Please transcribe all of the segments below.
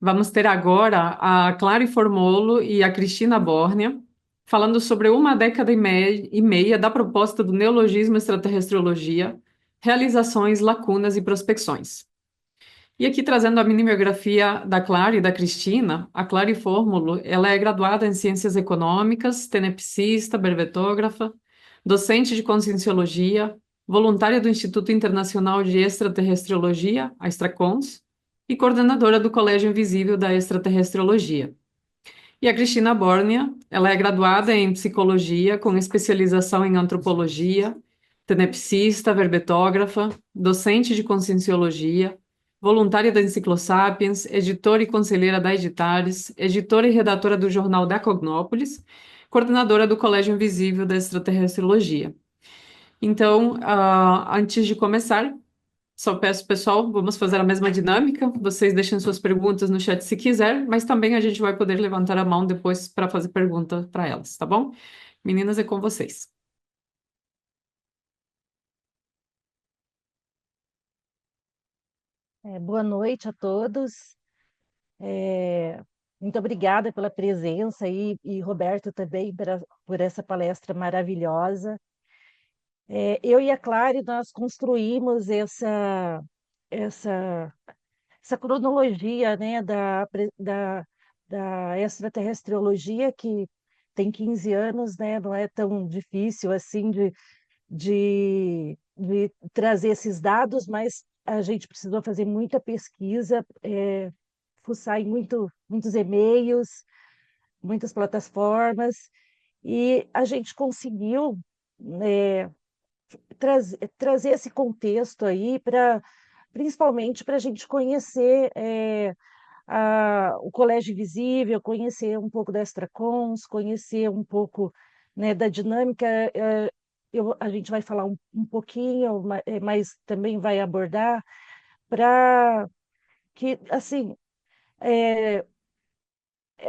Vamos ter agora a Clary Formolo e a Cristina Bórnia falando sobre uma década e meia da proposta do neologismo extraterrestriologia, realizações, lacunas e prospecções. E aqui trazendo a mini-biografia da Clary e da Cristina, a Clary Fórmulo, ela é graduada em Ciências Econômicas, tenepsista, berbetógrafa, docente de Conscienciologia, voluntária do Instituto Internacional de Extraterrestriologia, a Extracons, e coordenadora do Colégio Invisível da Extraterrestriologia. E a Cristina Bórnia, ela é graduada em Psicologia, com especialização em Antropologia, tenepsista, verbetógrafa, docente de Conscienciologia, voluntária da Enciclosapiens, editora e conselheira da Editares, editora e redatora do jornal da Cognópolis, coordenadora do Colégio Invisível da Extraterrestriologia. Então, antes de começar, só peço, pessoal, vamos fazer a mesma dinâmica. Vocês deixem suas perguntas no chat se quiser, mas também a gente vai poder levantar a mão depois para fazer pergunta para elas, tá bom? Meninas, é com vocês. Boa noite a todos. É, Muito obrigada pela presença e Roberto também por essa palestra maravilhosa. Eu e a Clary, nós construímos essa, essa cronologia, né, da extraterrestriologia, que tem 15 anos, né, não é tão difícil assim de trazer esses dados, mas a gente precisou fazer muita pesquisa, fuçar em muitos e-mails, muitas plataformas, e a gente conseguiu, né, trazer esse contexto aí para, principalmente para a gente conhecer o Colégio Invisível, conhecer um pouco da Extracons, conhecer um pouco, né, da dinâmica. A gente vai falar um pouquinho, mas também vai abordar para que, assim, é,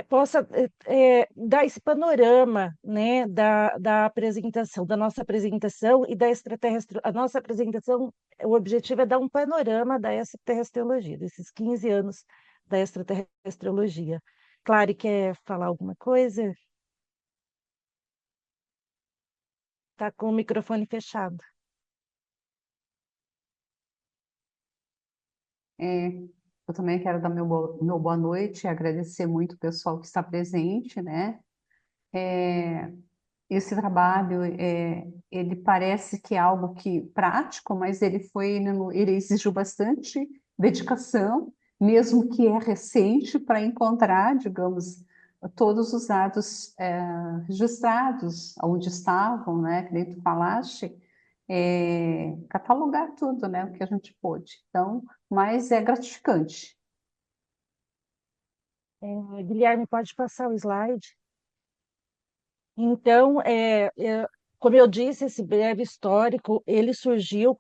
possa dar esse panorama, né, da apresentação, da nossa apresentação e da extraterrestre. A nossa apresentação, o objetivo é dar um panorama da extraterrestriologia, desses 15 anos da extraterrestriologia. Claro, quer falar alguma coisa? Está com o microfone fechado. É, eu também quero dar meu boa noite e agradecer muito o pessoal que está presente, né? É, esse trabalho, ele parece que é algo que prático, mas ele exigiu bastante dedicação, mesmo que é recente, para encontrar, digamos, todos os dados registrados, onde estavam, né? Que nem tu falaste, catalogar tudo, né? O que a gente pôde. Então, mas é gratificante. Guilherme, pode passar o slide? Então, como eu disse, esse breve histórico, ele surgiu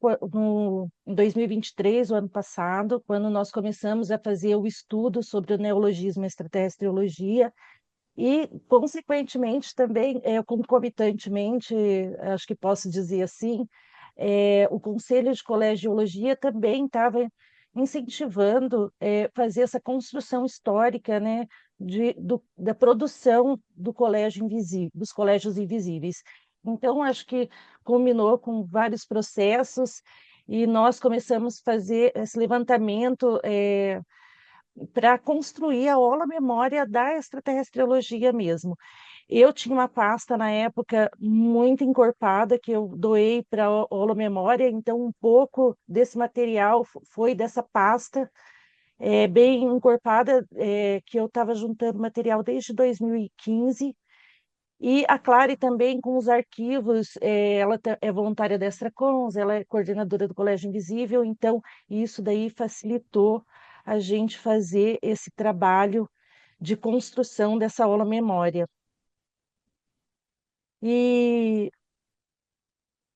em 2023, o ano passado, quando nós começamos a fazer o estudo sobre o neologismo e extraterrestriologia, e, consequentemente, também, concomitantemente, acho que posso dizer assim, o Conselho de Colegiologia também estava incentivando fazer essa construção histórica, né, da produção do colégio invisível, dos colégios invisíveis. Então, acho que culminou com vários processos e nós começamos a fazer esse levantamento para construir a ola memória da extraterrestriologia mesmo. Eu tinha uma pasta na época muito encorpada que eu doei para a Holo Memória, então um pouco desse material foi dessa pasta bem encorpada, que eu estava juntando material desde 2015. E a Clary também com os arquivos, ela é voluntária da Extracons, ela é coordenadora do Colégio Invisível, então isso daí facilitou a gente fazer esse trabalho de construção dessa aula memória. E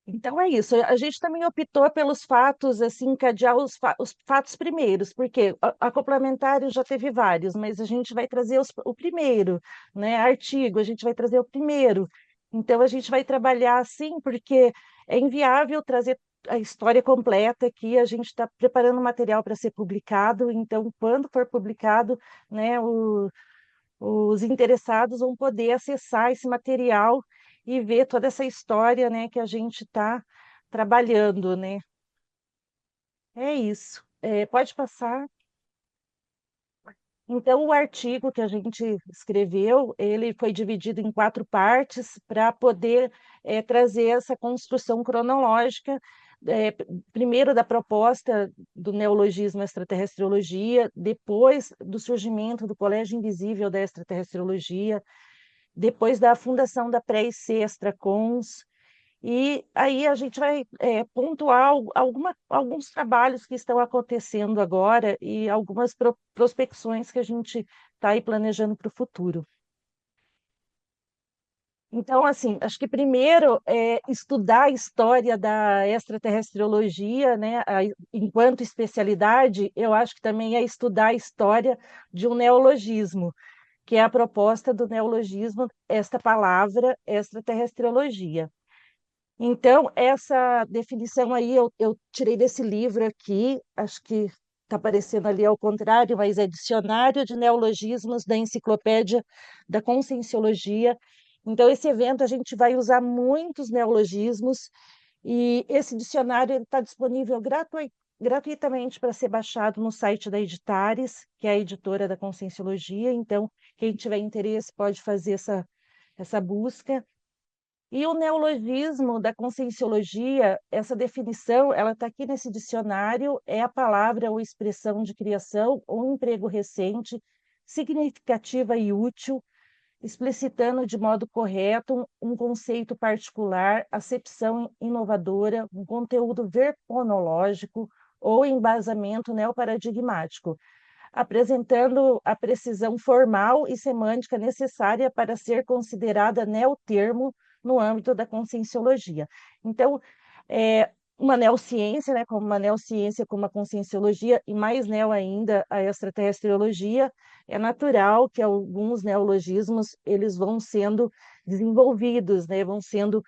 então é isso. A gente também optou pelos fatos, assim, encadear os fatos primeiros, porque a complementar já teve vários, mas a gente vai trazer o primeiro, né? Artigo, a gente vai trazer o primeiro. Então a gente vai trabalhar assim, porque é inviável trazer a história completa aqui, a gente está preparando material para ser publicado, então, quando for publicado, né, os interessados vão poder acessar esse material e ver toda essa história, né, que a gente está trabalhando, né? É isso. Pode passar. Então, o artigo que a gente escreveu, ele foi dividido em 4 partes para poder trazer essa construção cronológica, primeiro da proposta do neologismo extraterrestriologia, depois do surgimento do Colégio Invisível da Extraterrestriologia, depois da fundação da Pré-IC Extracons, e aí a gente vai pontuar alguns trabalhos que estão acontecendo agora e algumas prospecções que a gente está aí planejando para o futuro. Então, assim, acho que primeiro é estudar a história da extraterrestriologia, né? Enquanto especialidade, eu acho que também é estudar a história de um neologismo, que é a proposta do neologismo, esta palavra extraterrestriologia. Então, essa definição aí eu tirei desse livro aqui, acho que está aparecendo ali ao contrário, mas é Dicionário de Neologismos da Enciclopédia da Conscienciologia. Então, esse evento a gente vai usar muitos neologismos e esse dicionário está disponível gratuitamente para ser baixado no site da Editares, que é a editora da Conscienciologia. Então, quem tiver interesse pode fazer essa busca. E o neologismo da conscienciologia, essa definição, ela está aqui nesse dicionário, é a palavra ou expressão de criação ou emprego recente, significativa e útil, explicitando de modo correto um conceito particular, acepção inovadora, um conteúdo verponológico ou embasamento neoparadigmático, apresentando a precisão formal e semântica necessária para ser considerada neotermo no âmbito da conscienciologia. Então, uma neociência, né, como uma neociência, como a conscienciologia, e mais neo ainda a extraterrestriologia, é natural que alguns neologismos eles vão sendo desenvolvidos, né, vão sendo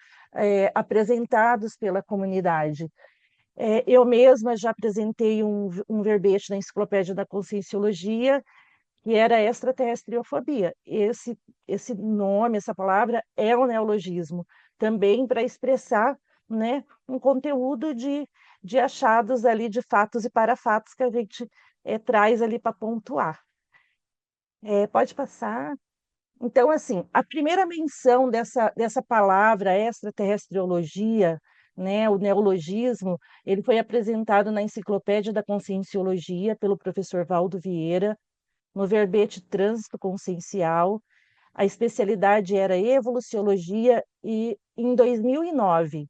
apresentados pela comunidade. Eu mesma já apresentei um verbete na Enciclopédia da Conscienciologia, que era extraterrestriofobia. Esse nome, essa palavra, é um neologismo, também para expressar, né, um conteúdo de achados ali, de fatos e parafatos que a gente traz ali para pontuar. Pode passar. Então, assim, a primeira menção dessa palavra extraterrestriologia, né, o neologismo, ele foi apresentado na Enciclopédia da Conscienciologia pelo professor Valdo Vieira, no verbete Trânsito Consciencial. A especialidade era Evoluciologia e em 2009.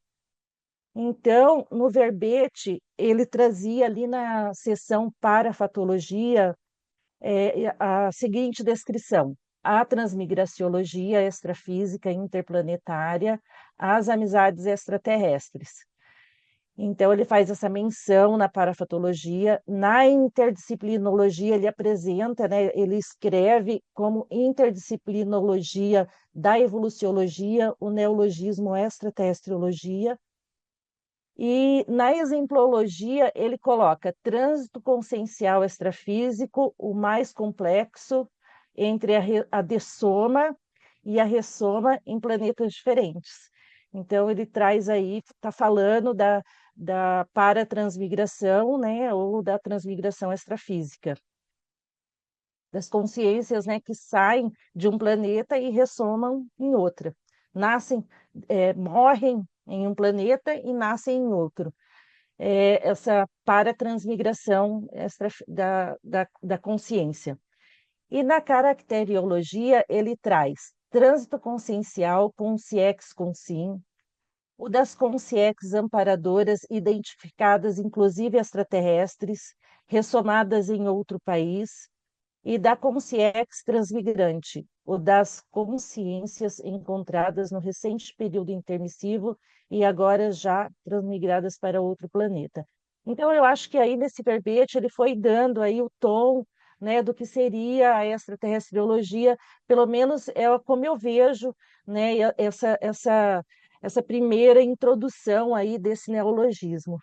Então, no verbete, ele trazia ali na seção Parafatologia a seguinte descrição: a transmigraciologia extrafísica interplanetária, as amizades extraterrestres. Então, ele faz essa menção na parafatologia. Na interdisciplinologia, ele apresenta, né, ele escreve como interdisciplinologia da evoluciologia o neologismo extraterrestriologia. E na exemplologia, ele coloca trânsito consciencial extrafísico, o mais complexo, entre a dessoma e a ressoma em planetas diferentes. Então, ele traz aí, está falando da paratransmigração, né, ou da transmigração extrafísica, das consciências, né, que saem de um planeta e ressomam em outra. Nascem, morrem em um planeta e nascem em outro. Essa paratransmigração da consciência. E na caracteriologia, ele traz trânsito consciencial, consciex consciem, o das consciex amparadoras identificadas, inclusive extraterrestres, ressomadas em outro país, e da consciex transmigrante, o das consciências encontradas no recente período intermissivo e agora já transmigradas para outro planeta. Então, eu acho que aí nesse verbete ele foi dando aí o tom, né, do que seria a extraterrestriologia, pelo menos é como eu vejo, né, essa primeira introdução aí desse neologismo.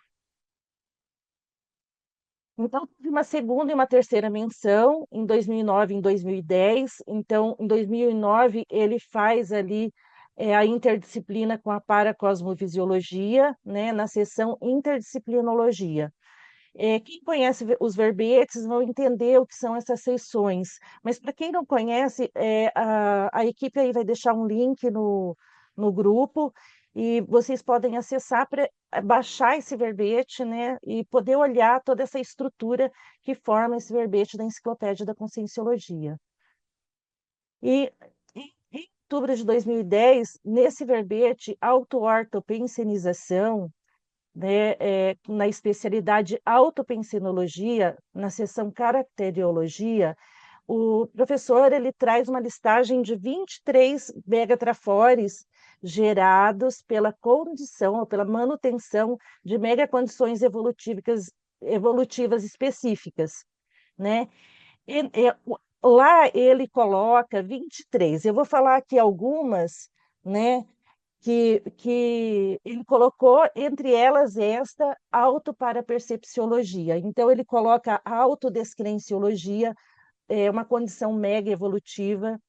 Então, teve uma segunda e uma terceira menção em 2009 e em 2010. Então, em 2009, ele faz ali a interdisciplina com a paracosmofisiologia, né, na seção interdisciplinologia. Quem conhece os verbetes vão entender o que são essas seções, mas para quem não conhece, a equipe aí vai deixar um link no grupo e vocês podem acessar para baixar esse verbete, né, e poder olhar toda essa estrutura que forma esse verbete da Enciclopédia da Conscienciologia. E em outubro de 2010, nesse verbete, auto-ortopensenização, né, na especialidade autopensenologia, na seção caracteriologia, o professor ele traz uma listagem de 23 megatrafores gerados pela condição ou pela manutenção de megacondições evolutivas específicas, né? Lá ele coloca 23. Eu vou falar aqui algumas, né, que ele colocou, entre elas esta autoparapercepciologia. Então, ele coloca a autodescrenciologia, uma condição mega evolutiva,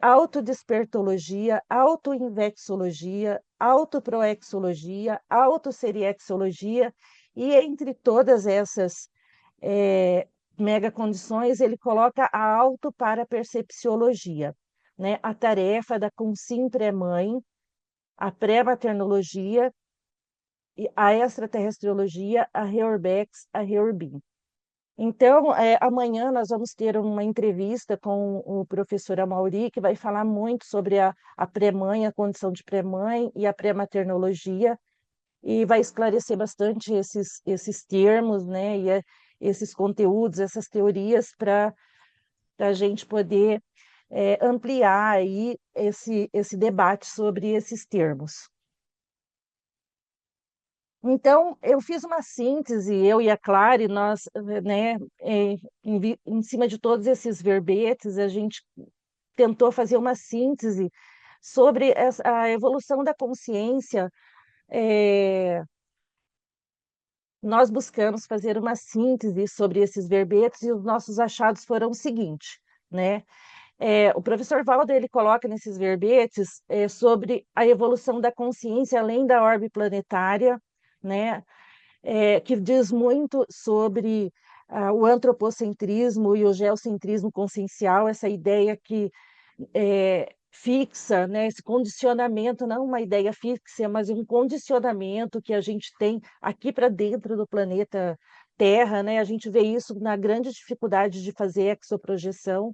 autodespertologia, autoinvexologia, autoproexologia, autoseriexologia, e entre todas essas mega condições, ele coloca a autoparapercepciologia, né? A tarefa da Consim pré-mãe, a pré-maternologia, a extraterrestriologia, a Reorbex, a Reorbim. Então, amanhã nós vamos ter uma entrevista com o professor Amauri, que vai falar muito sobre a pré-mãe, a condição de pré-mãe e a pré-maternologia, e vai esclarecer bastante esses termos, né, e esses conteúdos, essas teorias, para a gente poder ampliar aí esse debate sobre esses termos. Então, eu fiz uma síntese, eu e a Clary, nós, né, em cima de todos esses verbetes, a gente tentou fazer uma síntese sobre a evolução da consciência. Nós buscamos fazer uma síntese sobre esses verbetes e os nossos achados foram o seguinte, né? O professor Valdo ele coloca nesses verbetes sobre a evolução da consciência além da orbe planetária, né? Que diz muito sobre o antropocentrismo e o geocentrismo consciencial, essa ideia que fixa, né, esse condicionamento, não uma ideia fixa, mas um condicionamento que a gente tem aqui para dentro do planeta Terra, né? A gente vê isso na grande dificuldade de fazer exoprojeção.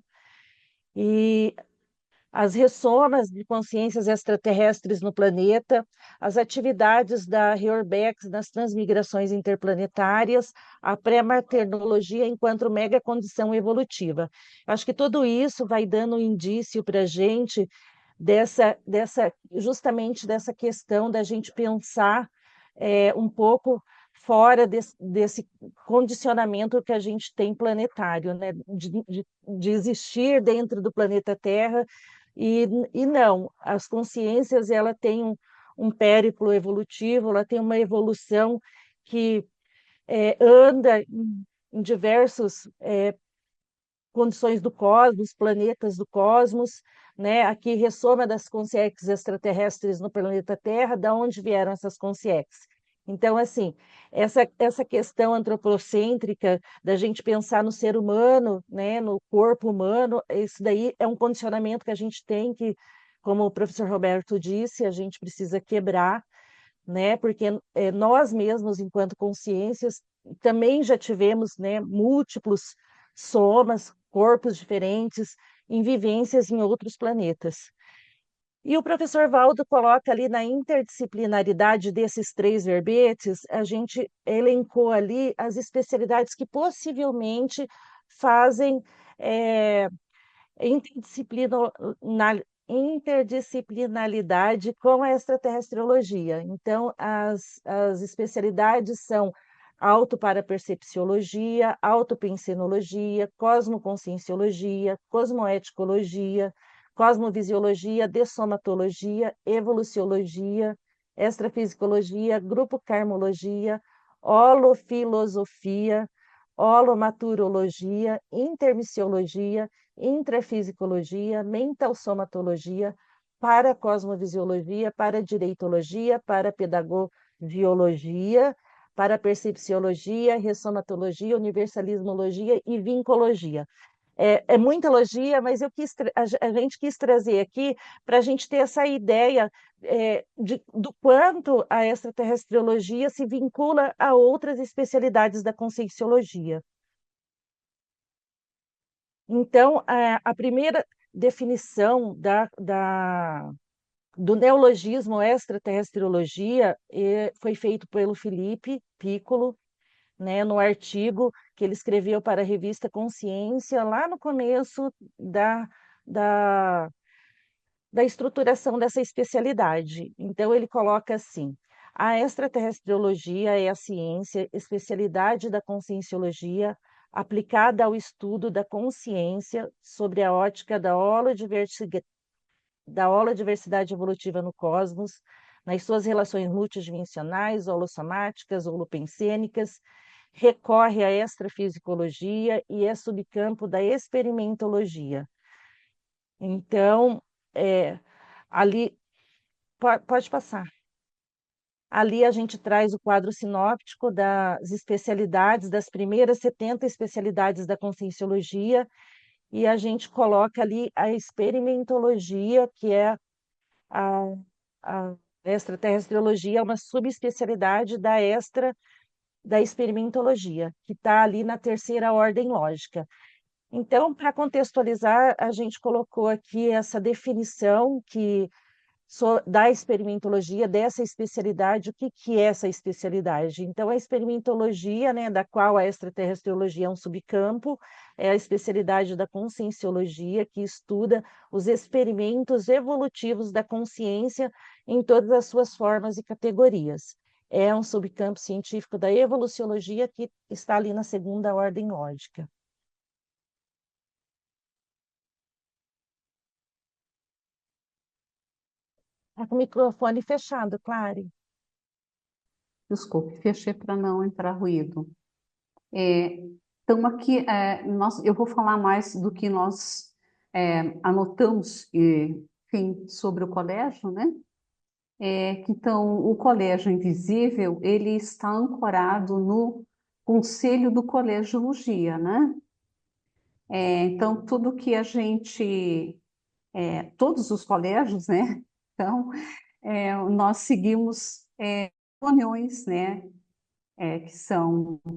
E as ressomas de consciências extraterrestres no planeta, as atividades da Reorbex nas transmigrações interplanetárias, a pré-maternologia enquanto mega condição evolutiva. Acho que tudo isso vai dando um indício para a gente justamente dessa questão da gente pensar um pouco fora desse condicionamento que a gente tem planetário, né? De existir dentro do planeta Terra e não, as consciências ela tem um périplo evolutivo, ela tem uma evolução que anda em diversos condições do cosmos, planetas do cosmos, né? Aqui ressoma das consciências extraterrestres no planeta Terra, da onde vieram essas consciências. Então, assim, essa questão antropocêntrica da gente pensar no ser humano, né, no corpo humano, isso daí é um condicionamento que a gente tem que, como o professor Roberto disse, a gente precisa quebrar, né, porque nós mesmos, enquanto consciências, também já tivemos, né, múltiplos somas, corpos diferentes, em vivências em outros planetas. E o professor Valdo coloca ali na interdisciplinaridade desses três verbetes, a gente elencou ali as especialidades que possivelmente fazem interdisciplinaridade com a extraterrestriologia. Então, as especialidades são autoparapercepciologia, autopensenologia, cosmoconscienciologia, cosmoeticologia, cosmovisiologia, dessomatologia, evoluciologia, extrafisicologia, grupo karmologia, holofilosofia, holomaturologia, intermissiologia, intrafisicologia, mentalsomatologia, paracosmovisiologia, paradireitologia, parapedagogiologia, parapercepciologia, ressomatologia, universalismologia e vincologia. É muita logia, mas a gente quis trazer aqui para a gente ter essa ideia do quanto a extraterrestriologia se vincula a outras especialidades da conscienciologia. Então, a primeira definição do neologismo extraterrestriologia foi feito pelo Felipe Piccolo, né, no artigo que ele escreveu para a revista Consciência, lá no começo da, da estruturação dessa especialidade. Então, ele coloca assim: a extraterrestriologia é a ciência, especialidade da conscienciologia, aplicada ao estudo da consciência sobre a ótica da holodiversidade evolutiva no cosmos, nas suas relações multidimensionais, holossomáticas, holopensênicas, recorre à extrafisicologia e é subcampo da experimentologia. Então, ali, pode passar. Ali a gente traz o quadro sinóptico das especialidades, das primeiras 70 especialidades da conscienciologia, e a gente coloca ali a experimentologia, que é a extraterrestriologia, é uma subespecialidade da experimentologia, que está ali na terceira ordem lógica. Então, para contextualizar, a gente colocou aqui essa definição da experimentologia, dessa especialidade, o que é essa especialidade? Então, a experimentologia, né, da qual a extraterrestriologia é um subcampo, é a especialidade da conscienciologia, que estuda os experimentos evolutivos da consciência em todas as suas formas e categorias. É um subcampo científico da evoluciologia que está ali na segunda ordem lógica. Está com o microfone fechado, Clary. Desculpe, fechei para não entrar ruído. Então, aqui, eu vou falar mais do que nós anotamos, enfim, sobre o colégio, né? Então, o Colégio Invisível, ele está ancorado no Conselho do Colégio-Logia, né? Então, tudo que a gente... todos os colégios, né? Então, nós seguimos reuniões, né? Que são o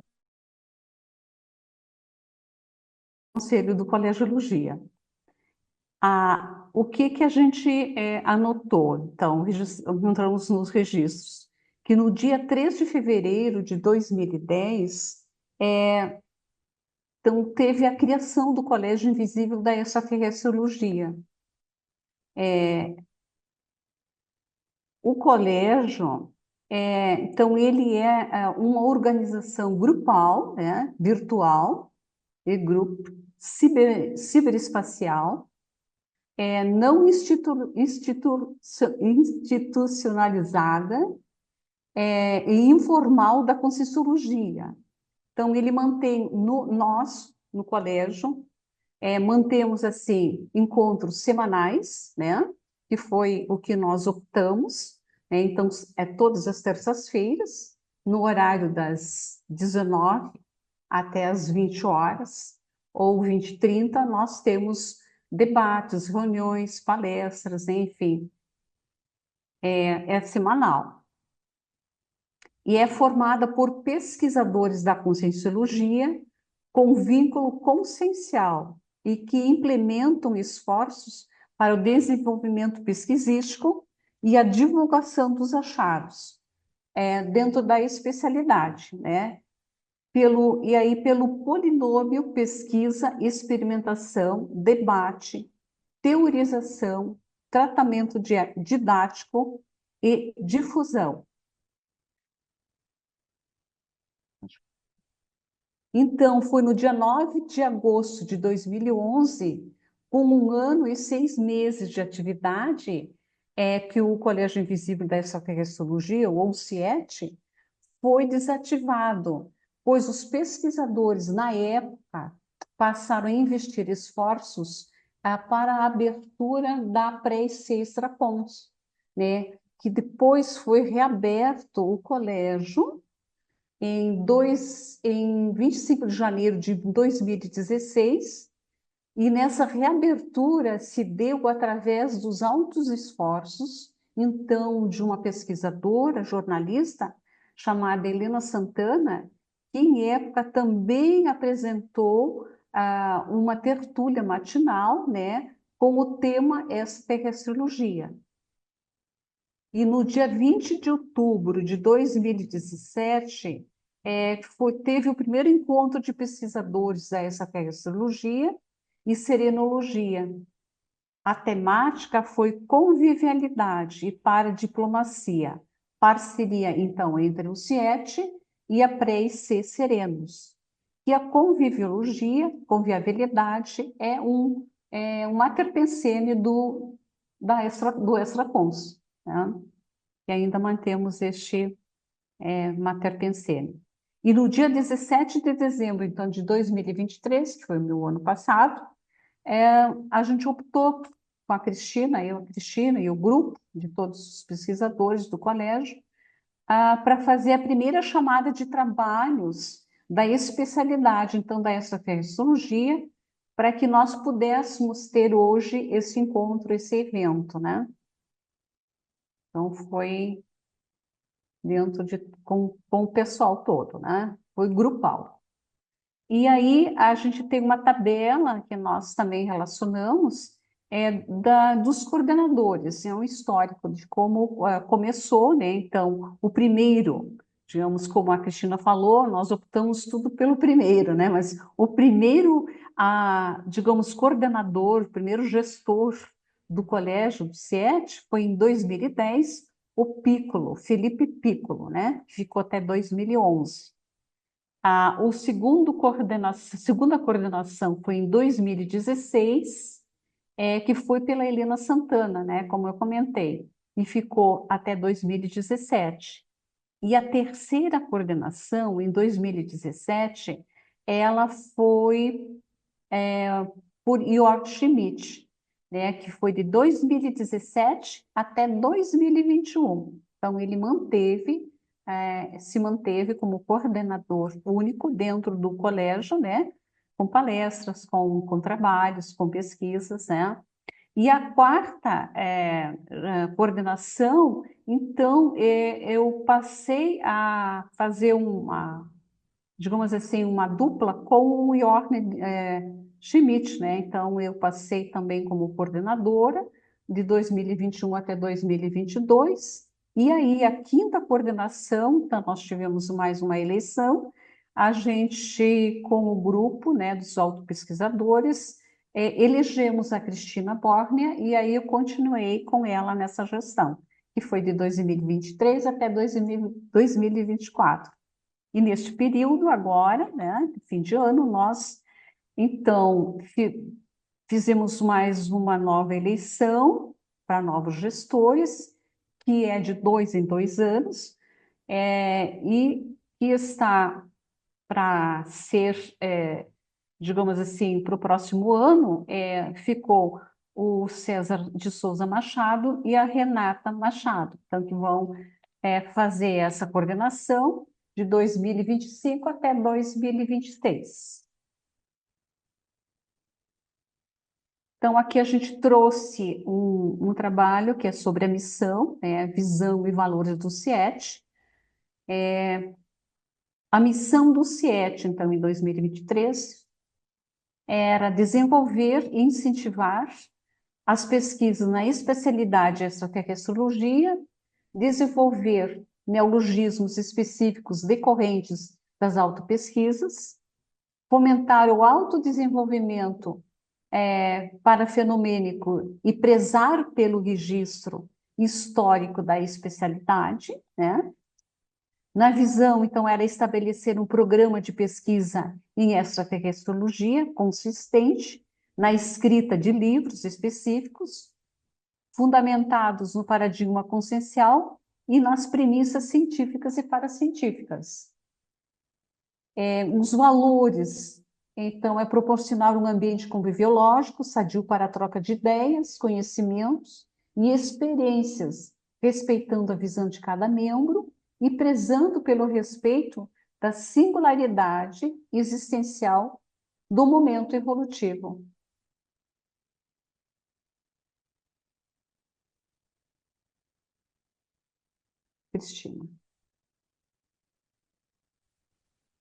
Conselho do Colégio-Logia. O que a gente anotou? Então, entramos nos registros, que no dia 3 de fevereiro de 2010, então, teve a criação do Colégio Invisível da Extraterrestriologia. O colégio, então, ele é uma organização grupal, né, virtual, e grupo ciberespacial, não institucionalizada e informal da Conscienciologia. Então, ele mantém, nós, no colégio, mantemos, assim, encontros semanais, né? Que foi o que nós optamos, né? Então, todas as terças-feiras, no horário das 19 até as 20 horas, ou 20h30, nós temos debates, reuniões, palestras, enfim, é semanal. E é formada por pesquisadores da Conscienciologia com vínculo consciencial e que implementam esforços para o desenvolvimento pesquisístico e a divulgação dos achados dentro da especialidade, né? Pelo polinômio pesquisa, experimentação, debate, teorização, tratamento didático e difusão. Então, foi no dia 9 de agosto de 2011, com 1 ano e 6 meses de atividade, é que o Colégio Invisível da Extraterrestrologia, ou CIET, foi desativado, pois os pesquisadores, na época, passaram a investir esforços para a abertura da pré-IC Extrapons, né? Que depois foi reaberto o colégio em 25 de janeiro de 2016, e nessa reabertura se deu através dos altos esforços, então, de uma pesquisadora, jornalista, chamada Helena Santana, que em época também apresentou uma tertúlia matinal, né, com o tema extraterrestriologia. E no dia 20 de outubro de 2017, teve o primeiro encontro de pesquisadores da extraterrestriologia e serenologia. A temática foi convivialidade e paradiplomacia, parceria, então, entre o CIET e a pré-IC Serenos. E a convivialidade, é um mater pensene do Extrapons, né? E ainda mantemos este mater pensene. E no dia 17 de dezembro, então, de 2023, que foi o meu ano passado, a gente optou com a Cristina e o grupo de todos os pesquisadores do colégio, para fazer a primeira chamada de trabalhos da especialidade, então, da extraterrestriologia, para que nós pudéssemos ter hoje esse encontro, esse evento, né? Então, foi com o pessoal todo, né? Foi grupal. E aí a gente tem uma tabela que nós também relacionamos, dos coordenadores, é um histórico de como começou, né? Então, o primeiro, digamos, como a Cristina falou, nós optamos tudo pelo primeiro, né? Mas o primeiro, digamos, coordenador, o primeiro gestor do colégio do CIET foi em 2010, o Piccolo, Felipe Piccolo, né? Ficou até 2011. Segunda coordenação foi em 2016, que foi pela Helena Santana, né, como eu comentei, e ficou até 2017. E a terceira coordenação, em 2017, ela foi por Jörg Schmidt, né, que foi de 2017 até 2021. Então, ele se manteve como coordenador único dentro do colégio, né, com palestras, com trabalhos, com pesquisas, né? E a quarta coordenação, então, eu passei a fazer digamos assim, uma dupla com o Jorne Schmidt, né? Então, eu passei também como coordenadora de 2021 até 2022, e aí a quinta coordenação, então nós tivemos mais uma eleição, a gente, com o grupo, né, dos autopesquisadores, elegemos a Cristina Bórnia, e aí eu continuei com ela nessa gestão, que foi de 2023 até 2024. E neste período agora, né, fim de ano, nós, então, fizemos mais uma nova eleição para novos gestores, que é de 2 em 2 anos, e que está para ser, digamos assim, para o próximo ano, ficou o César de Souza Machado e a Renata Machado, então que vão fazer essa coordenação de 2025 até 2026. Então, aqui a gente trouxe um trabalho que é sobre a missão, né, visão e valores do CIET. A missão do CIET, então, em 2023, era desenvolver e incentivar as pesquisas na especialidade extraterrestrologia, desenvolver neologismos específicos decorrentes das autopesquisas, fomentar o autodesenvolvimento parafenomênico e prezar pelo registro histórico da especialidade, né? Na visão, então, era estabelecer um programa de pesquisa em extraterrestrologia consistente, na escrita de livros específicos, fundamentados no paradigma consciencial e nas premissas científicas e paracientíficas. Os valores, então, é proporcionar um ambiente conviviológico sadio para a troca de ideias, conhecimentos e experiências, respeitando a visão de cada membro e prezando pelo respeito da singularidade existencial do momento evolutivo. Cristina.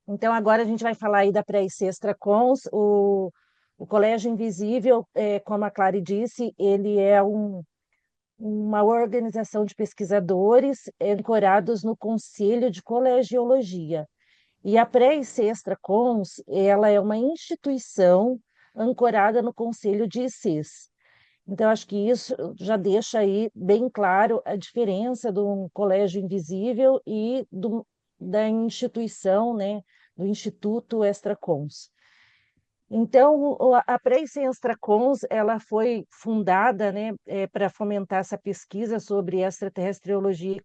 Então, agora a gente vai falar aí da Pré-IC Extra Cons. O Colégio Invisível, como a Clary disse, ele é uma organização de pesquisadores ancorados no Conselho de Colegiologia. E a Pré-IC Extra Cons, ela é uma instituição ancorada no Conselho de ICs. Então, acho que isso já deixa aí bem claro a diferença do colégio invisível e da instituição, né, do Instituto Extracons. Então, a Pré-IC Extracons, ela foi fundada, né, para fomentar essa pesquisa sobre extraterrestriologia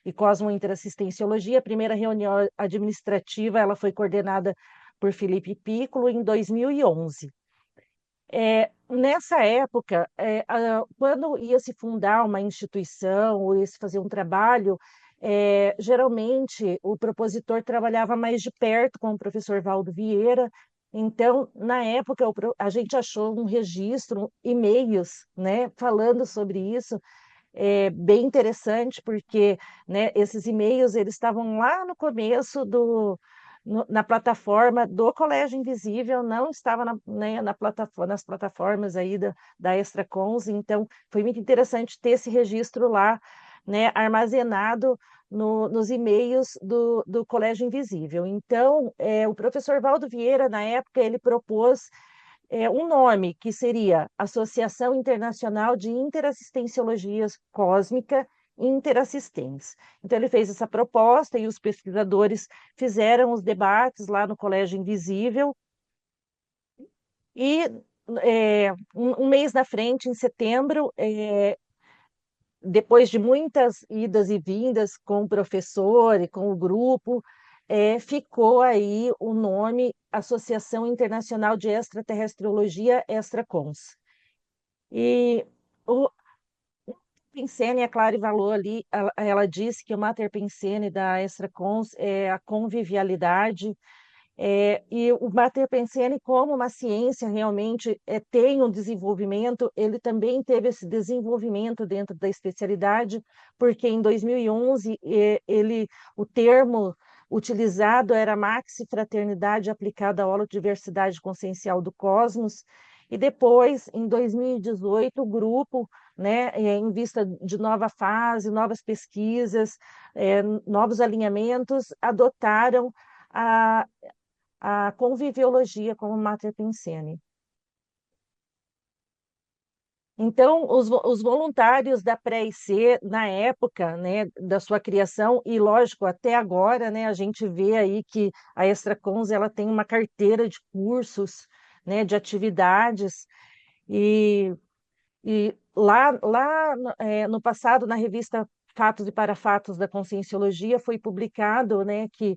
e cosmo-interassistenciologia. A primeira reunião administrativa, ela foi coordenada por Felipe Piccolo em 2011. Nessa época, quando ia se fundar uma instituição ou ia se fazer um trabalho, geralmente o propositor trabalhava mais de perto com o professor Valdo Vieira. Então, na época, a gente achou um registro, e-mails, né, falando sobre isso, bem interessante, porque, né, esses e-mails eles estavam lá no começo na plataforma do Colégio Invisível, não estava né, nas plataformas aí da Extracons, então foi muito interessante ter esse registro lá, né, armazenado nos e-mails do Colégio Invisível. Então, o professor Valdo Vieira, na época, ele propôs um nome que seria Associação Internacional de Interassistenciologia Cósmica e Interassistentes. Então, ele fez essa proposta e os pesquisadores fizeram os debates lá no Colégio Invisível. E um mês na frente, em setembro, depois de muitas idas e vindas com o professor e com o grupo, ficou aí o nome Associação Internacional de Extraterrestriologia, Extracons. E o Pensene, a Clary falou ali, ela disse que o Mater Pensene da Extracons é a convivialidade, e o Mater Pensene, como uma ciência realmente tem um desenvolvimento, ele também teve esse desenvolvimento dentro da especialidade, porque em 2011 o termo utilizado era maxi-fraternidade aplicada à holodiversidade consciencial do cosmos, e depois, em 2018, o grupo, né, em vista de nova fase, novas pesquisas, novos alinhamentos, adotaram a conviviologia como Mater Pensene. Então, os voluntários da Pré-IC, na época, né, da sua criação, e lógico, até agora, né, a gente vê aí que a Extracons ela tem uma carteira de cursos, né, de atividades, e lá no passado, na revista Fatos e Parafatos da Conscienciologia, foi publicado, né, que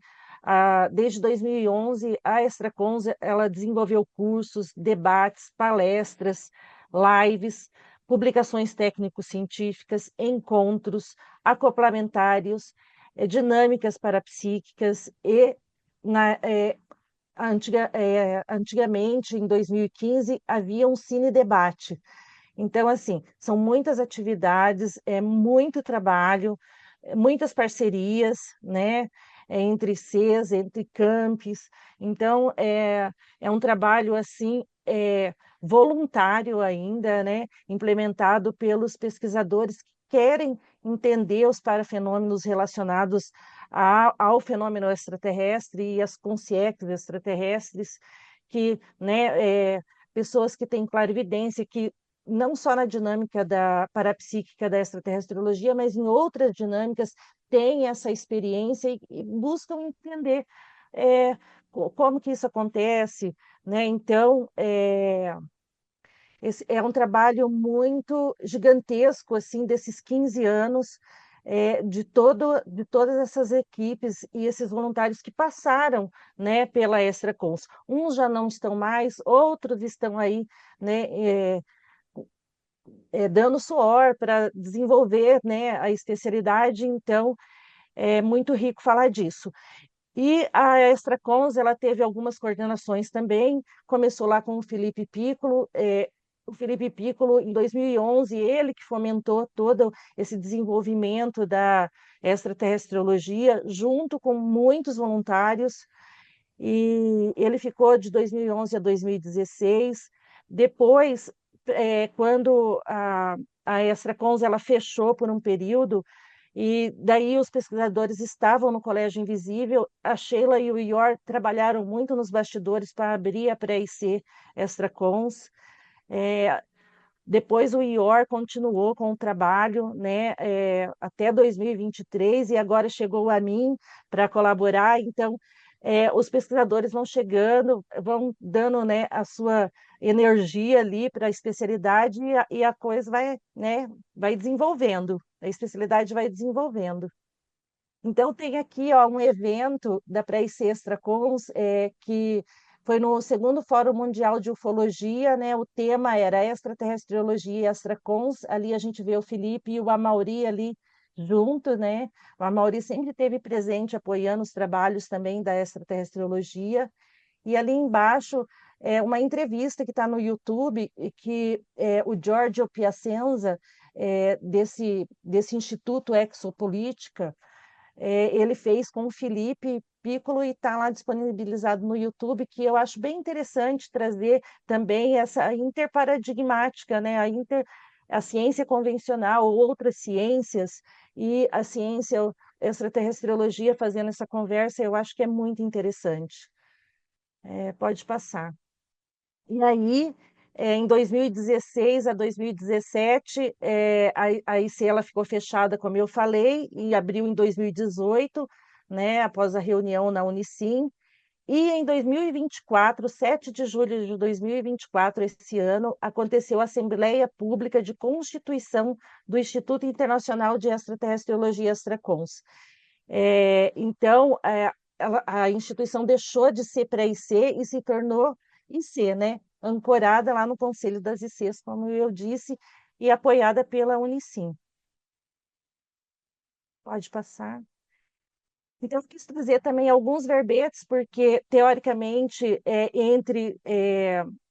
desde 2011 a Extracons ela desenvolveu cursos, debates, palestras, lives, publicações técnico-científicas, encontros, acoplamentários, dinâmicas parapsíquicas e antigamente, em 2015, havia um cine-debate. Então, assim, são muitas atividades, muito trabalho, muitas parcerias, né, entre CES, entre campos. Então, é um trabalho, assim, voluntário ainda, né, implementado pelos pesquisadores que querem entender os parafenômenos relacionados ao fenômeno extraterrestre e as consciências extraterrestres, que, né, pessoas que têm clarividência, que não só na dinâmica da parapsíquica da extraterrestriologia, mas em outras dinâmicas, têm essa experiência e buscam entender como que isso acontece, né? Então, Esse é um trabalho muito gigantesco, assim, desses 15 anos, de todas essas equipes e esses voluntários que passaram, né, pela Extra Cons. Uns já não estão mais, outros estão aí, né, dando suor para desenvolver, né, a especialidade, então é muito rico falar disso. E a Extra Cons, ela teve algumas coordenações também, começou lá com o Felipe Piccolo, em 2011, ele que fomentou todo esse desenvolvimento da extraterrestriologia, junto com muitos voluntários, e ele ficou de 2011 a 2016. Depois, quando a Extra Cons ela fechou por um período, e daí os pesquisadores estavam no Colégio Invisível. A Sheila e o Ior trabalharam muito nos bastidores para abrir a pré-IC Extra Cons. É, Depois o IOR continuou com o trabalho, né, até 2023, e agora chegou a mim para colaborar. Então, os pesquisadores vão chegando, vão dando, né, a sua energia ali para a especialidade, e a coisa vai, né, vai desenvolvendo, a especialidade vai desenvolvendo. Então, tem aqui, ó, um evento da Pré-IC Extracons, que foi no segundo Fórum Mundial de Ufologia, né? O tema era extraterrestriologia e extracons. Ali a gente vê o Felipe e o Amauri ali junto, né? O Amauri sempre esteve presente apoiando os trabalhos também da extraterrestriologia. E ali embaixo é uma entrevista que está no YouTube, e que o Giorgio Piacenza, desse Instituto Exopolítica, ele fez com o Felipe Piccolo, e está lá disponibilizado no YouTube, que eu acho bem interessante trazer também essa interparadigmática, né? A ciência convencional, outras ciências, e a ciência extraterrestriologia fazendo essa conversa, eu acho que é muito interessante. Pode passar. E aí, em 2016 a 2017, a IC ela ficou fechada, como eu falei, e abriu em 2018, né, após a reunião na Unicim. E em 2024, 7 de julho de 2024, esse ano, aconteceu a Assembleia Pública de Constituição do Instituto Internacional de Extraterrestriologia Extracons. Então, a instituição deixou de ser pré-IC e se tornou IC, né? Ancorada lá no Conselho das ICs, como eu disse, e apoiada pela Unicim. Pode passar. Então, eu quis trazer também alguns verbetes, porque, teoricamente, entre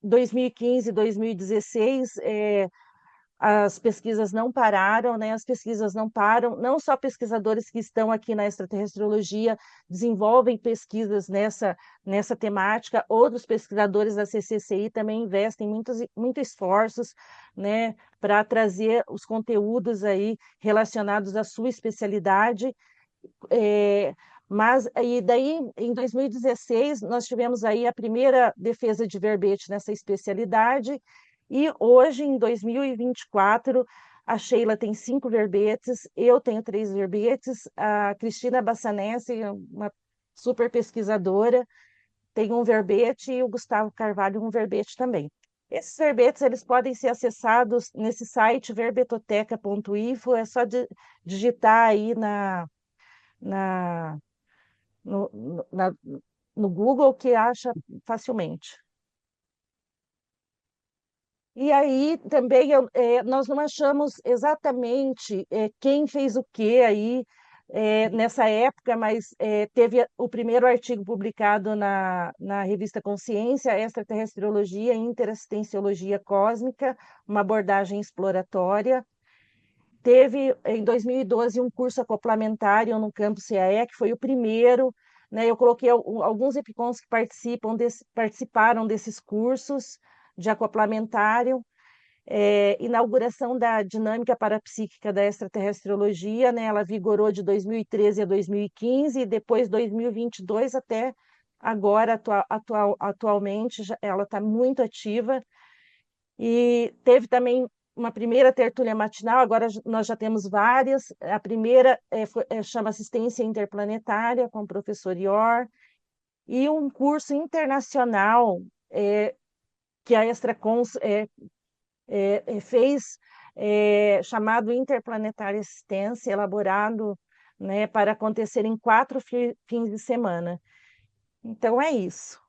2015 e 2016, as pesquisas não pararam, né? As pesquisas não param, não só pesquisadores que estão aqui na extraterrestriologia desenvolvem pesquisas nessa temática, outros pesquisadores da CCCI também investem muitos esforços, né, para trazer os conteúdos aí relacionados à sua especialidade. É, mas e daí, em 2016, nós tivemos aí a primeira defesa de verbete nessa especialidade, e hoje, em 2024, a Sheila tem 5 verbetes, eu tenho 3 verbetes, a Cristina Bassanese, uma super pesquisadora, tem um verbete, e o Gustavo Carvalho um verbete também. Esses verbetes eles podem ser acessados nesse site verbetoteca.info, é só digitar aí na, no, na- no Google, que acha facilmente. E aí também nós não achamos exatamente quem fez o que aí nessa época, mas teve o primeiro artigo publicado na revista Consciência, Extraterrestriologia e Interassistenciologia Cósmica, uma abordagem exploratória. Teve, em 2012, um curso acoplamentário no campus CAE, que foi o primeiro, né? Eu coloquei alguns EPICONs que participaram desses cursos de acoplamentário. Inauguração da dinâmica parapsíquica da extraterrestriologia, né? Ela vigorou de 2013 a 2015, e depois 2022 até agora, atualmente, ela está muito ativa. E teve também uma primeira tertúlia matinal, agora nós já temos várias. A primeira chama Assistência Interplanetária, com o professor Ior, e um curso internacional que a Extracons fez chamado Interplanetária Assistência, elaborado, né, para acontecer em 4 fins de semana. Então, é isso.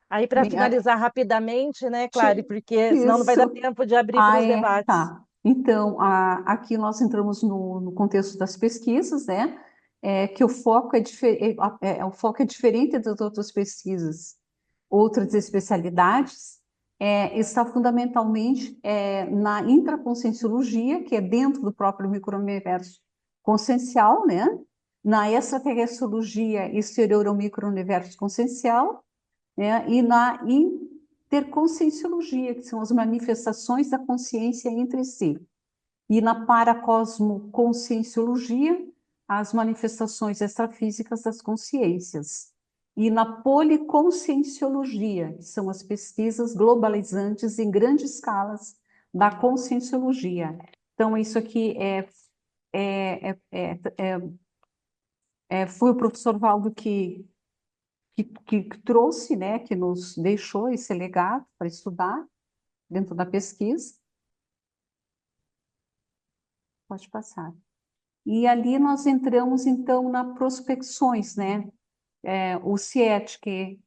Aí, para Bem, finalizar rapidamente, né, Clary, porque senão não vai dar isso. tempo de abrir para Ah, os é, debates. tá. Então, aqui nós entramos no contexto das pesquisas, né? Que o foco o foco é diferente das outras pesquisas, outras especialidades, está fundamentalmente na intraconscienciologia, que é dentro do próprio micro-universo consciencial, né? Na extraterrestriologia exterior ao micro-universo consciencial, né? E na interconscienciologia, que são as manifestações da consciência entre si. E na paracosmoconscienciologia, as manifestações extrafísicas das consciências. E na policonscienciologia, que são as pesquisas globalizantes em grandes escalas da conscienciologia. Então, isso aqui foi o professor Valdo que trouxe, né, que nos deixou esse legado para estudar dentro da pesquisa. Pode passar. E ali nós entramos, então, na prospecções, né? O CIET, que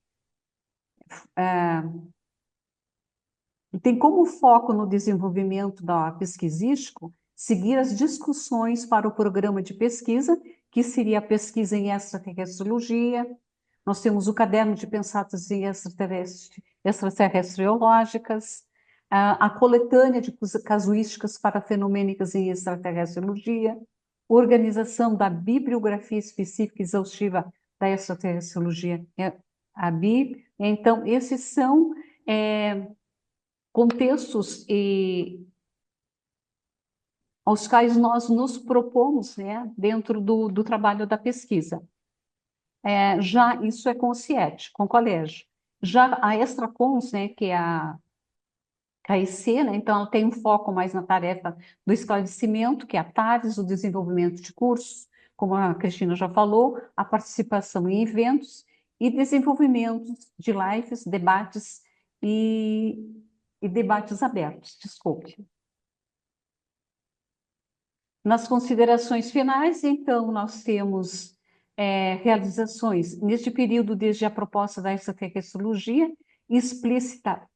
tem como foco no desenvolvimento da pesquisístico seguir as discussões para o programa de pesquisa, que seria a pesquisa em extraterrestriologia. Nós temos o caderno de pensatas em extraterrestriológicas, a coletânea de casuísticas parafenomênicas em extraterrestriologia, organização da bibliografia específica exaustiva da extraterrestriologia, a BIP. Então, esses são contextos aos quais nós nos propomos, né, dentro do trabalho da pesquisa. Já isso é com o CIET, com o colégio. Já a Extracons, né, que é a KIC, né, então ela tem um foco mais na tarefa do esclarecimento, que é a TARES, o desenvolvimento de cursos, como a Cristina já falou, a participação em eventos e desenvolvimento de lives, debates e debates abertos, desculpe. Nas considerações finais, então, nós temos realizações neste período, desde a proposta da extraterrestriologia, explícita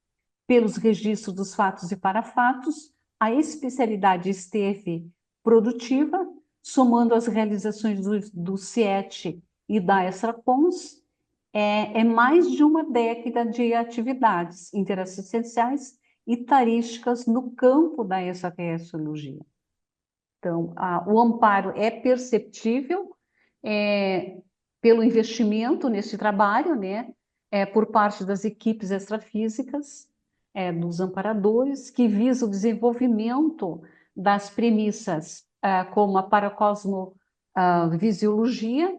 pelos registros dos fatos e parafatos, a especialidade esteve produtiva, somando as realizações do CIET e da Extracons, mais de uma década de atividades interassistenciais e tarísticas no campo da extraterrestriologia. Então, o amparo é perceptível pelo investimento nesse trabalho, né, por parte das equipes extrafísicas, dos amparadores, que visa o desenvolvimento das premissas como a paracosmovisiologia,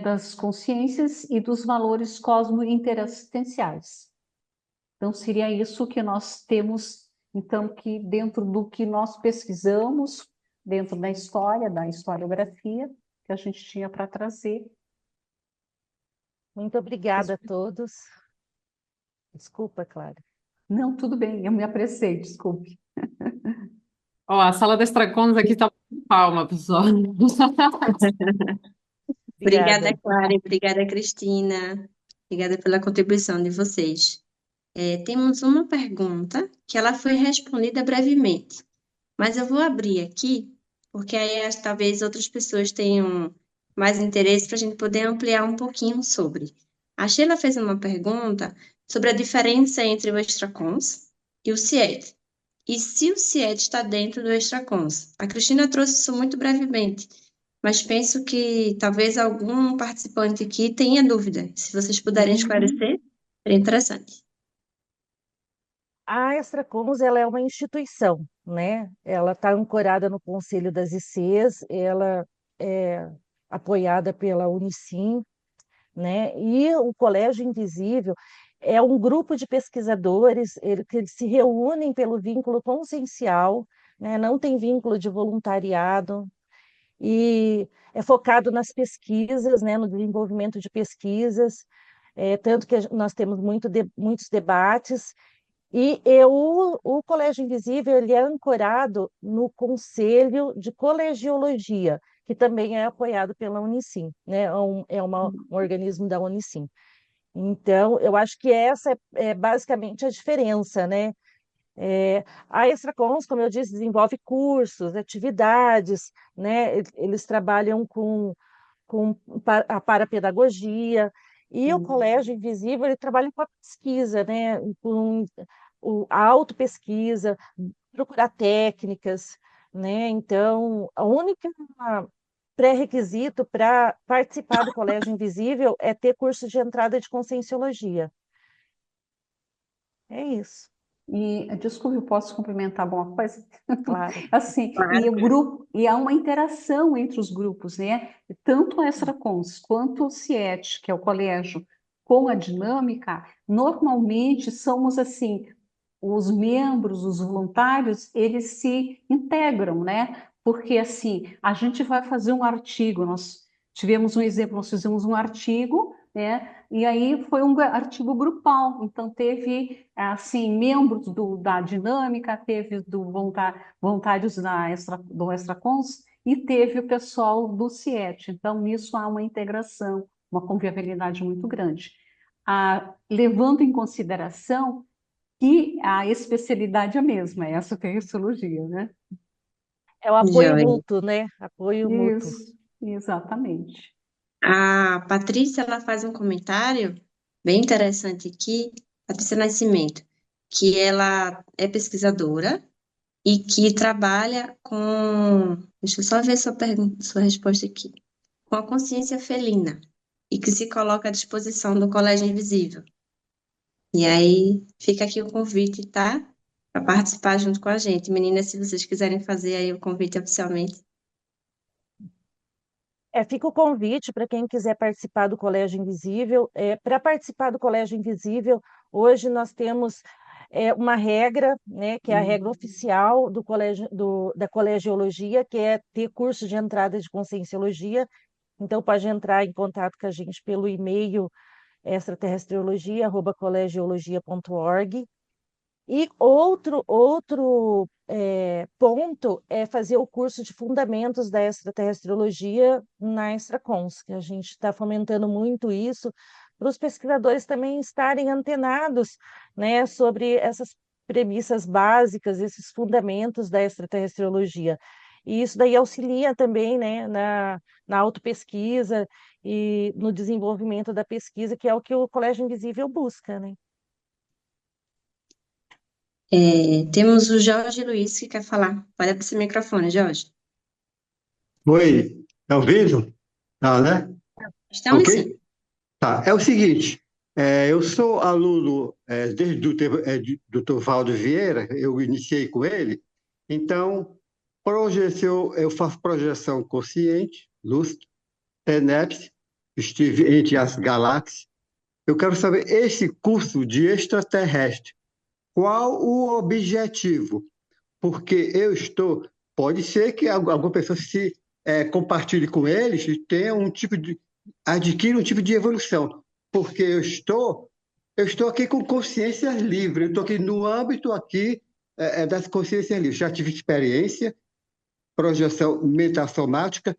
das consciências e dos valores cosmo-interassistenciais. Então, seria isso que nós temos, então, que dentro do que nós pesquisamos, dentro da historiografia, que a gente tinha para trazer. Muito obrigada a todos. Desculpa, Clara. Não, tudo bem, eu me apressei, desculpe. Ó, a sala da Extracones aqui está palma, pessoal. Obrigada. Obrigada, Clara, e obrigada, Cristina. Obrigada pela contribuição de vocês. Temos uma pergunta que ela foi respondida brevemente, mas eu vou abrir aqui, porque aí talvez outras pessoas tenham mais interesse para a gente poder ampliar um pouquinho sobre. A Sheila fez uma pergunta sobre a diferença entre o Extracons e o CIET. E se o CIET está dentro do Extracons? A Cristina trouxe isso muito brevemente, mas penso que talvez algum participante aqui tenha dúvida. Se vocês puderem esclarecer, seria interessante. A Extracons, ela é uma instituição, né? Ela está ancorada no Conselho das ICs, ela é apoiada pela Unicim, né? E o Colégio Invisível é um grupo de pesquisadores que eles se reúnem pelo vínculo consciencial, né? Não tem vínculo de voluntariado e é focado nas pesquisas, né? No desenvolvimento de pesquisas. tanto que nós temos muitos debates, o Colégio Invisível ele é ancorado no Conselho de Colegiologia, que também é apoiado pela Unicim, né? Um organismo da Unicim. Então, eu acho que essa é basicamente a diferença, né? A Extracons, como eu disse, desenvolve cursos, atividades, né? Eles trabalham com a parapedagogia, e o Sim. Colégio Invisível ele trabalha com a pesquisa, né? Com a autopesquisa, procurar técnicas, né? Então, a única pré-requisito para participar do Colégio Invisível é ter curso de entrada de Conscienciologia. É isso, E desculpe, eu posso complementar alguma coisa? claro. Assim, Claro, e o claro. grupo, e há uma interação entre os grupos, né? Tanto a Extracons quanto o CIET, que é o colégio, com a dinâmica, normalmente somos assim, os membros, os voluntários, eles se integram, né? Porque assim, a gente vai fazer um artigo, nós tivemos um exemplo, nós fizemos um artigo, né? E aí foi um artigo grupal, então teve assim membros da dinâmica, teve voluntários do Extracons e teve o pessoal do CIET. Então nisso há uma integração, uma convivialidade muito grande. Levando em consideração que a especialidade é a mesma, é essa terminologia, né? É o apoio Joia. mútuo, né? Apoio mútuo. Isso, exatamente. A Patrícia, ela faz um comentário bem interessante aqui, Patrícia Nascimento, que ela é pesquisadora e que trabalha com, deixa eu só ver sua pergunta, sua resposta aqui, com a consciência felina e que se coloca à disposição do Colégio Invisível. E aí fica aqui o convite, tá? Para participar junto com a gente. Meninas, se vocês quiserem fazer aí o convite oficialmente. Fica o convite para quem quiser participar do Colégio Invisível. Para participar do Colégio Invisível, hoje nós temos uma regra, né, que é a regra oficial do colégio, da colegiologia, que é ter curso de entrada de Conscienciologia. Então, pode entrar em contato com a gente pelo e-mail extraterrestriologia@colegiologia.org. E outro ponto é fazer o curso de Fundamentos da Extraterrestriologia na Extracons, que a gente está fomentando muito isso, para os pesquisadores também estarem antenados, né, sobre essas premissas básicas, esses fundamentos da extraterrestriologia. E isso daí auxilia também, né, na autopesquisa e no desenvolvimento da pesquisa, que é o que o Colégio Invisível busca, né? Temos o Jorge Luiz que quer falar. Pode abrir seu microfone, Jorge. Oi, tá ouvindo? Tá, né? Estamos sim. Ok? Tá. É o seguinte, eu sou aluno desde o Dr. Valdo Vieira, eu iniciei com ele, então, eu faço projeção consciente, lúcida, TENEPS, estive entre as galáxias. Eu quero saber, esse curso de extraterrestre, qual o objetivo? Porque pode ser que alguma pessoa se compartilhe com eles e adquira um tipo de evolução, porque eu estou aqui com consciência livre, eu estou aqui no âmbito aqui das consciências livres, já tive experiência, projeção mental somática,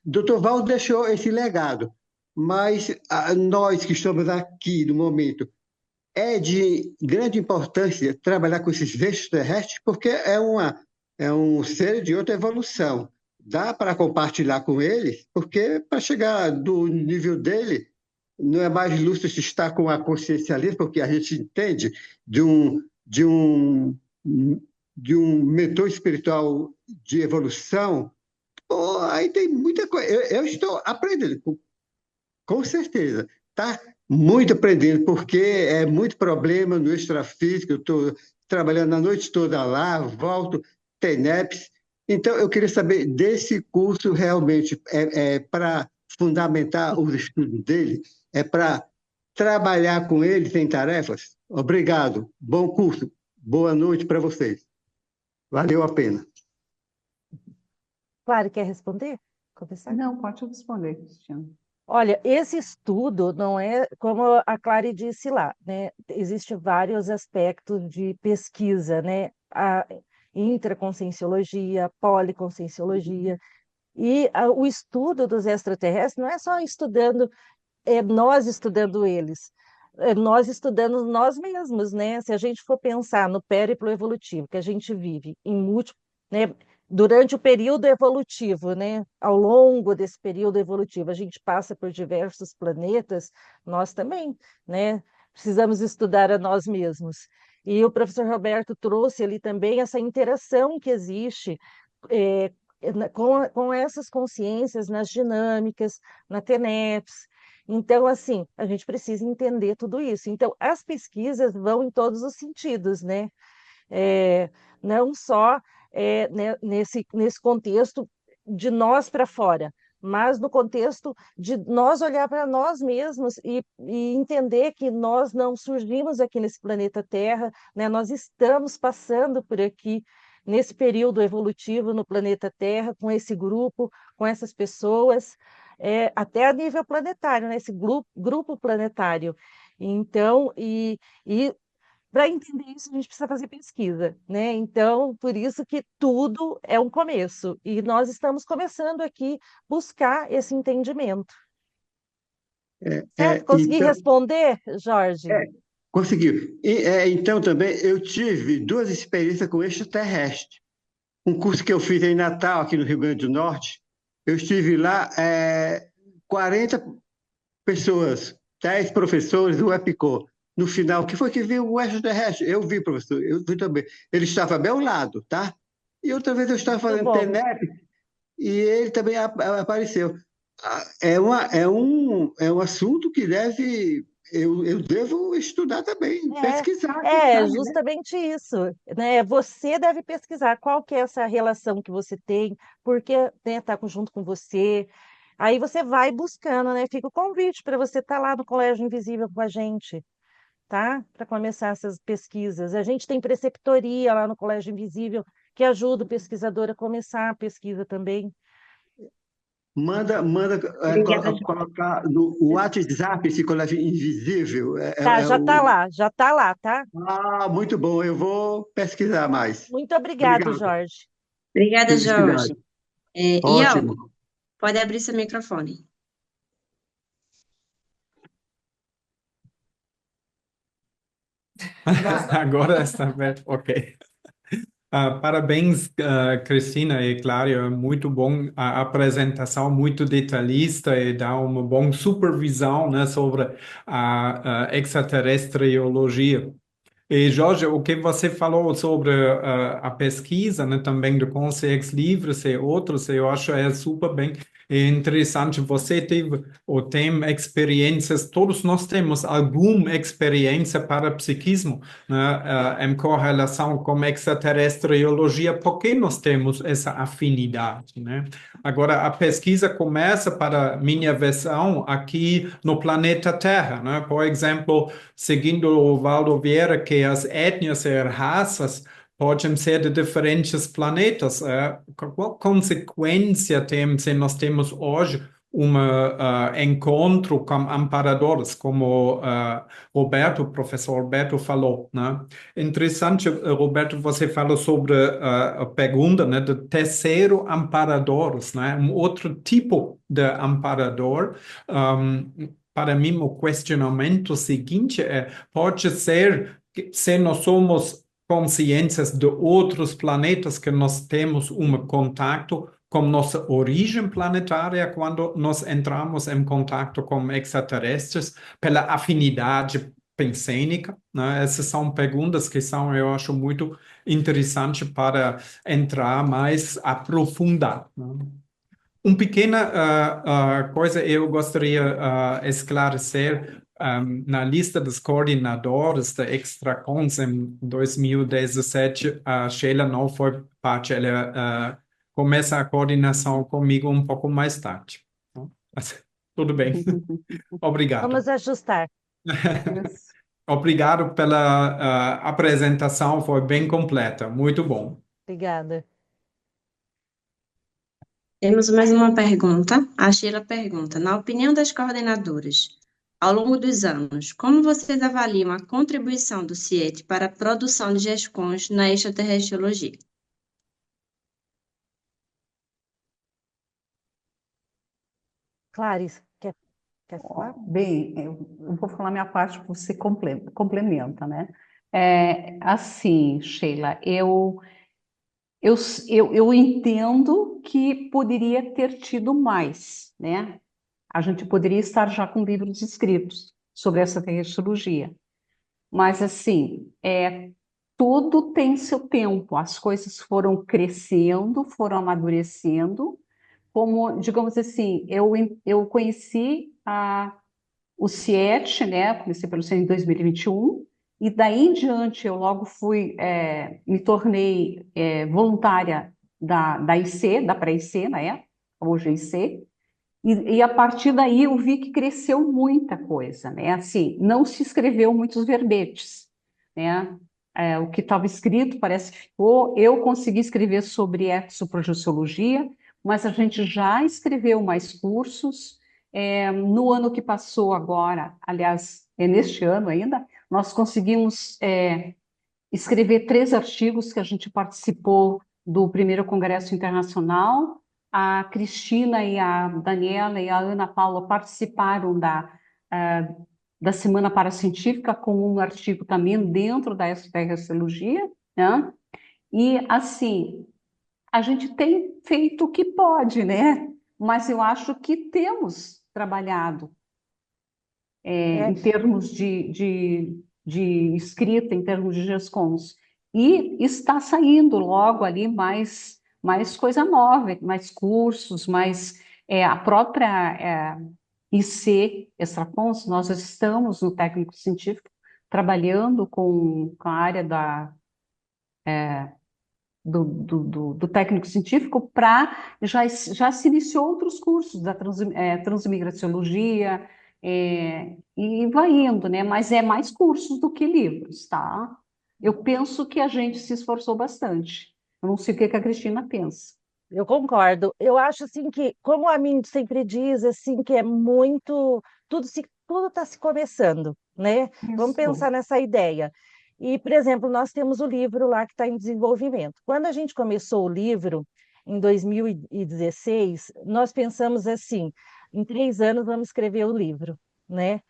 Dr. Val deixou esse legado, mas nós que estamos aqui no momento, é de grande importância trabalhar com esses extraterrestres, porque é um ser de outra evolução. Dá para compartilhar com eles, porque para chegar do nível dele, não é mais lúcido se estar com a consciência livre, porque a gente entende de um mentor espiritual de evolução. Pô, aí tem muita coisa. Eu estou aprendendo, com certeza. Tá muito aprendendo, porque é muito problema no extrafísico. Eu estou trabalhando a noite toda lá, volto, tem NEPs. Então, eu queria saber desse curso realmente é para fundamentar os estudos dele, é para trabalhar com ele em tarefas. Obrigado. Bom curso. Boa noite para vocês. Valeu a pena. Claro, quer responder? Começar? Não, pode responder, Cristiano. Olha, esse estudo não é como a Clary disse lá, né? Existem vários aspectos de pesquisa, né? A intraconscienciologia, policonscienciologia, e o estudo dos extraterrestres não é só estudando, nós estudando eles, nós estudando nós mesmos, né? Se a gente for pensar no périplo evolutivo que a gente vive em múltiplos, né? Durante o período evolutivo, né? Ao longo desse período evolutivo, a gente passa por diversos planetas, nós também, né? Precisamos estudar a nós mesmos. E o professor Roberto trouxe ali também essa interação que existe é, com essas consciências nas dinâmicas, na TENEPS. Então, assim, a gente precisa entender tudo isso. Então, as pesquisas vão em todos os sentidos, né? É, não só né, nesse contexto de nós para fora, mas no contexto de nós olhar para nós mesmos e entender que nós não surgimos aqui nesse planeta Terra, né? Nós estamos passando por aqui nesse período evolutivo no planeta Terra, com esse grupo, com essas pessoas, até a nível planetário, né? Esse grupo planetário. Então, e para entender isso, a gente precisa fazer pesquisa, né? Então, por isso que tudo é um começo. E nós estamos começando aqui buscar esse entendimento. Certo? Consegui Então, responder, Jorge? é, conseguiu. Então, também, eu tive duas experiências com extraterrestre. Um curso que eu fiz em Natal, aqui no Rio Grande do Norte, eu estive lá, 40 pessoas, 10 professores do EPICO. No final, que foi que viu o extraterrestre? Eu vi, professor, eu vi também. Ele estava ao meu lado, tá? E outra vez eu estava Muito fazendo bom. TENEP e ele também apareceu. É um assunto que eu devo estudar também, pesquisar, quem É sabe, né? justamente isso, né? Você deve pesquisar qual que é essa relação que você tem, porque né, tá junto com você. Aí você vai buscando, né? Fica o convite para você estar lá no Colégio Invisível com a gente, tá? Para começar essas pesquisas. A gente tem preceptoria lá no Colégio Invisível que ajuda o pesquisador a começar a pesquisa também. Manda Obrigada, João. colocar no WhatsApp esse colégio invisível. Tá, já tá lá, tá? Muito bom, eu vou pesquisar mais. Muito obrigado, Obrigado. Jorge. Obrigada, Felicidade. Jorge. Ian, Ótimo. pode abrir seu microfone. Agora está bem, ok. Parabéns, Cristina e Cláudio. É muito bom a apresentação, muito detalhista e dá uma boa supervisão, né, sobre a extraterrestriologia. E, Jorge, o que você falou sobre a pesquisa, né, também do Consciência Livres e outros, eu acho é super bem interessante. Você teve ou tem experiências, todos nós temos alguma experiência para psiquismo, né, em correlação com extraterrestriologia, porque nós temos essa afinidade, né? Agora, a pesquisa começa, para minha versão, aqui no planeta Terra, né? Por exemplo, seguindo o Valdo Vieira, que as etnias e raças podem ser de diferentes planetas. Qual consequência tem se nós temos hoje um encontro com amparadores, como o professor Roberto falou, né? Interessante, Roberto, você falou sobre a pergunta, né, do terceiro amparadores, né? Um outro tipo de amparador. Para mim, o questionamento seguinte é: pode ser que se nós somos consciências de outros planetas que nós temos um contato com nossa origem planetária quando nós entramos em contato com extraterrestres pela afinidade pensênica, né? Essas são perguntas que são, eu acho, muito interessantes para entrar mais aprofundar, né? Uma pequena coisa eu gostaria esclarecer. Na lista dos coordenadores da Extracons em 2017, a Sheila não foi parte, ela começa a coordenação comigo um pouco mais tarde. Mas, tudo bem, obrigado. Vamos ajustar. Isso. Obrigado pela apresentação, foi bem completa, muito bom. Obrigada. Temos mais uma pergunta. A Sheila pergunta: na opinião das coordenadoras, ao longo dos anos, como vocês avaliam a contribuição do CIET para a produção de GESCONs na extraterrestriologia? Clarice, quer falar? Bem, eu vou falar minha parte, você complementa, né? Assim, Sheila, eu, eu entendo que poderia ter tido mais, né? A gente poderia estar já com livros escritos sobre essa terrestriologia. Mas, assim, tudo tem seu tempo. As coisas foram crescendo, foram amadurecendo. Como, digamos assim, eu conheci o CIET, né? Comecei pelo CIET em 2021, e daí em diante eu logo me tornei voluntária da IC, da pré-IC, né? Hoje é IC, e a partir daí eu vi que cresceu muita coisa, né? Assim, não se escreveu muitos verbetes, né? O que estava escrito parece que ficou. Eu consegui escrever sobre exoprojeciologia, mas a gente já escreveu mais cursos. No ano que passou agora, aliás, neste ano ainda, nós conseguimos escrever 3 artigos que a gente participou do primeiro Congresso Internacional. A Cristina e a Daniela e a Ana Paula participaram da Semana Paracientífica com um artigo também dentro da extraterrestriologia, né? E, assim, a gente tem feito o que pode, né? Mas eu acho que temos trabalhado É, em termos de escrita, em termos de GESCONs. E está saindo logo ali mais coisa nova, mais cursos, mais a própria IC Extracons. Nós estamos no técnico científico trabalhando com a área do técnico científico já se iniciou outros cursos da transmigraciologia, e vai indo, né? Mas é mais cursos do que livros, tá? Eu penso que a gente se esforçou bastante. Eu não sei o que que a Cristina pensa. eu concordo. Eu acho assim que, como a mim sempre diz, assim, que é muito, tudo está se começando, né? Vamos Isso. pensar nessa ideia. E, por exemplo, nós temos o livro lá que está em desenvolvimento. Quando a gente começou o livro, em 2016, nós pensamos assim, em 3 anos vamos escrever o livro, né?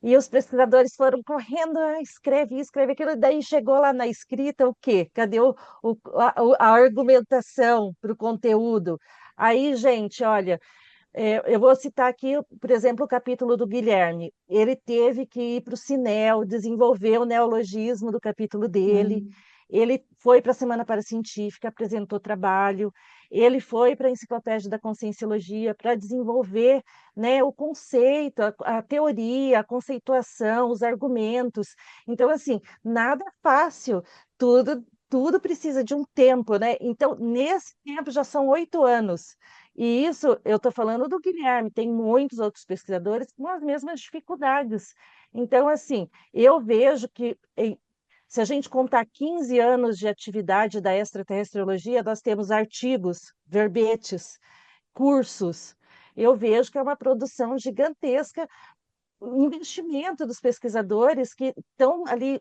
E os pesquisadores foram correndo, escreve isso, escreve aquilo, e daí chegou lá na escrita, o quê? Cadê a argumentação para o conteúdo? Aí, gente, olha, eu vou citar aqui, por exemplo, o capítulo do Guilherme. Ele teve que ir para o Cinel, desenvolver o neologismo do capítulo dele. Hum. Ele foi para a Semana Paracientífica, apresentou trabalho. Ele foi para a Enciclopédia da Conscienciologia para desenvolver, né, o conceito, a teoria, a conceituação, os argumentos. Então, assim, nada é fácil. Tudo precisa de um tempo, né? Então, nesse tempo já são 8 anos. E isso eu estou falando do Guilherme, tem muitos outros pesquisadores com as mesmas dificuldades. Então, assim, eu vejo que se a gente contar 15 anos de atividade da extraterrestriologia, nós temos artigos, verbetes, cursos. Eu vejo que é uma produção gigantesca, o investimento dos pesquisadores que estão ali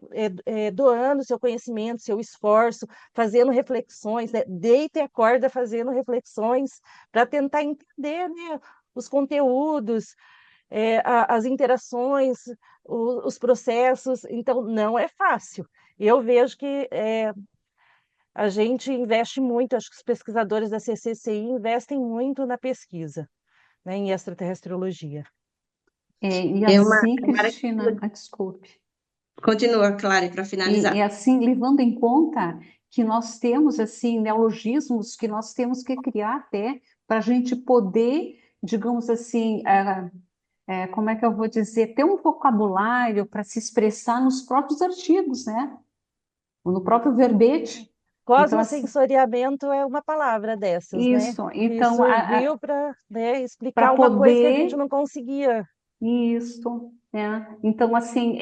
doando seu conhecimento, seu esforço, fazendo reflexões, né? Deita e acorda fazendo reflexões para tentar entender, né, os conteúdos, as interações, os processos. Então, não é fácil. Eu vejo que a gente investe muito, acho que os pesquisadores da CCCI investem muito na pesquisa, né, em extraterrestriologia. E É uma assim, área Cristina, desculpe. Continua, Clary, para E finalizar. assim, levando em conta que nós temos assim neologismos que nós temos que criar até para a gente poder, digamos assim, como é que eu vou dizer, ter um vocabulário para se expressar nos próprios artigos, né? Ou no próprio verbete. Então, assim, Cosmosensoriamento é uma palavra dessas, né? isso. Que Então, surgiu para, né, para explicar uma coisa que a gente poder não conseguia. isso, né? Então, assim,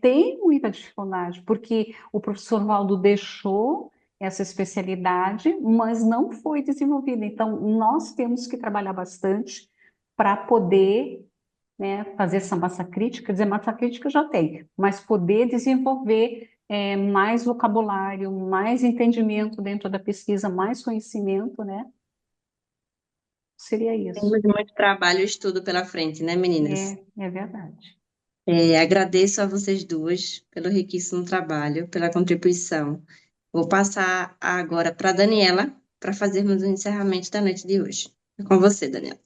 tem muita dificuldade, porque o professor Valdo deixou essa especialidade, mas não foi desenvolvida. Então, nós temos que trabalhar bastante para poder, né, fazer essa massa crítica. Quer dizer, massa crítica já tem, mas poder desenvolver mais vocabulário, mais entendimento dentro da pesquisa, mais conhecimento, né? Seria isso. Temos muito trabalho e estudo pela frente, né, meninas? É verdade. Agradeço a vocês duas pelo riquíssimo trabalho, pela contribuição. Vou passar agora para a Daniela para fazermos o encerramento da noite de hoje. É com você, Daniela.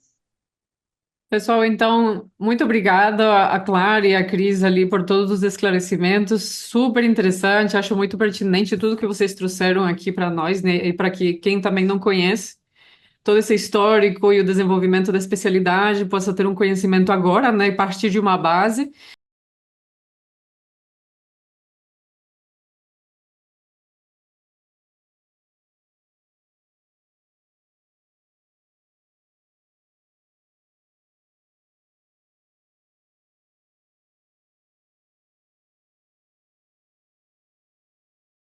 Pessoal, então, muito obrigada a Clara e a Cris ali por todos os esclarecimentos, super interessante, acho muito pertinente tudo que vocês trouxeram aqui para nós, né, e para que quem também não conhece todo esse histórico e o desenvolvimento da especialidade possa ter um conhecimento agora, né, e partir de uma base.